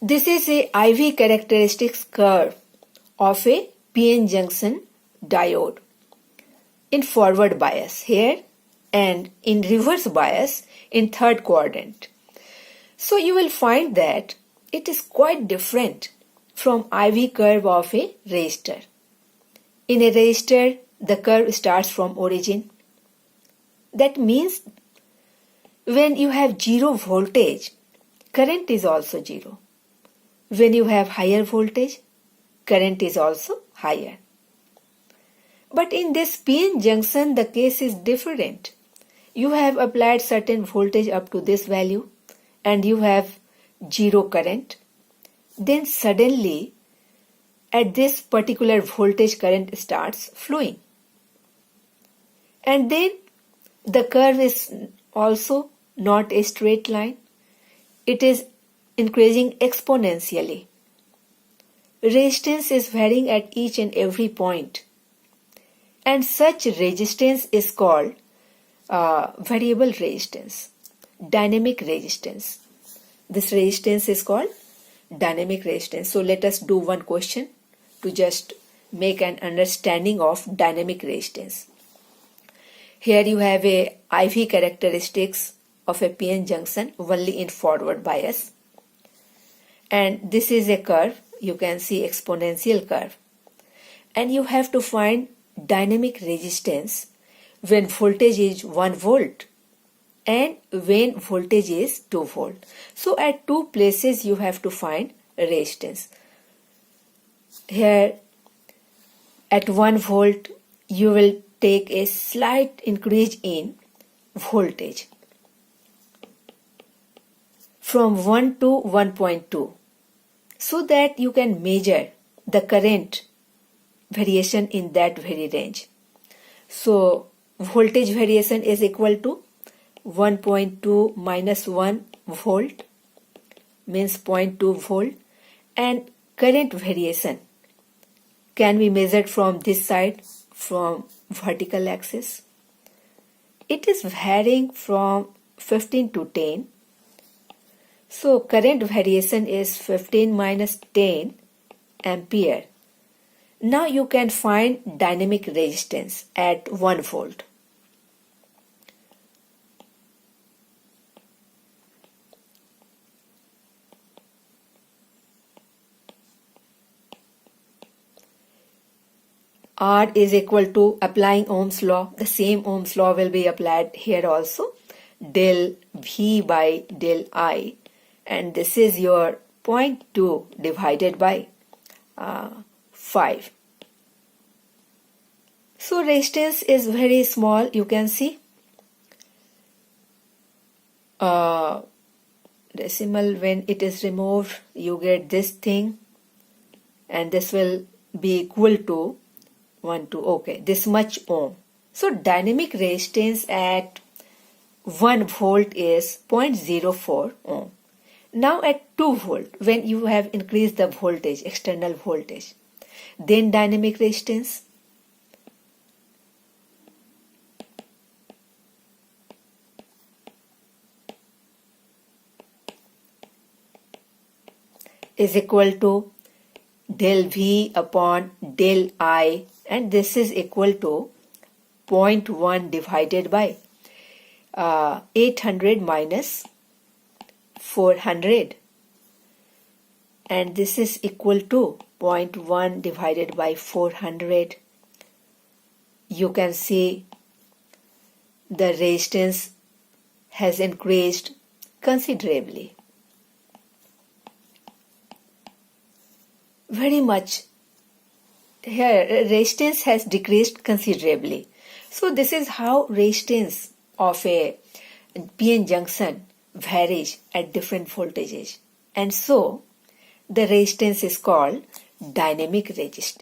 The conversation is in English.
This is a IV characteristics curve of a PN junction diode in forward bias here and in reverse bias in third quadrant. So you will find that it is quite different from IV curve of a resistor. In a resistor, the curve starts from origin. That means when you have zero voltage, current is also zero. When you have higher voltage, current is also higher. But in this PN junction, the case is different. You have applied certain voltage up to this value and you have zero current. Then suddenly, at this particular voltage, current starts flowing. And then the curve is also not a straight line. It is increasing exponentially. Resistance is varying at each and every point. And such resistance is called variable resistance, dynamic resistance. This resistance is called dynamic resistance. So let us do one question to just make an understanding of dynamic resistance. Here you have a IV characteristics of a PN junction only in forward bias. And this is a curve, you can see exponential curve. And you have to find dynamic resistance when voltage is 1 volt and when voltage is 2 volt. So at two places you have to find resistance. Here at 1 volt you will take a slight increase in voltage from 1 to 1.2 so that you can measure the current variation in that very range. So voltage variation is equal to 1.2 minus 1 volt means 0.2 volt, and current variation can be measured from this side, from vertical axis. It is varying from 15 to 10. So current variation is 15 minus 10 ampere. Now you can find dynamic resistance at 1 volt. R is equal to applying Ohm's law. The same Ohm's law will be applied here also. Del V by del I. And this is your 0.2 divided by 5. So resistance is very small, you can see. Decimal, when it is removed, you get this thing. And this will be equal to 1 to, okay, this much ohm. So dynamic resistance at 1 volt is 0.04 ohm. Now at 2 volt, when you have increased the voltage, external voltage, then dynamic resistance is equal to del V upon del I, and this is equal to 0.1 divided by 800 minus 400, and this is equal to 0.1 divided by 400. You can see the resistance has increased considerably. Very much. Here resistance has decreased considerably. So this is how resistance of a PN junction varies at different voltages. And so the resistance is called dynamic resistance.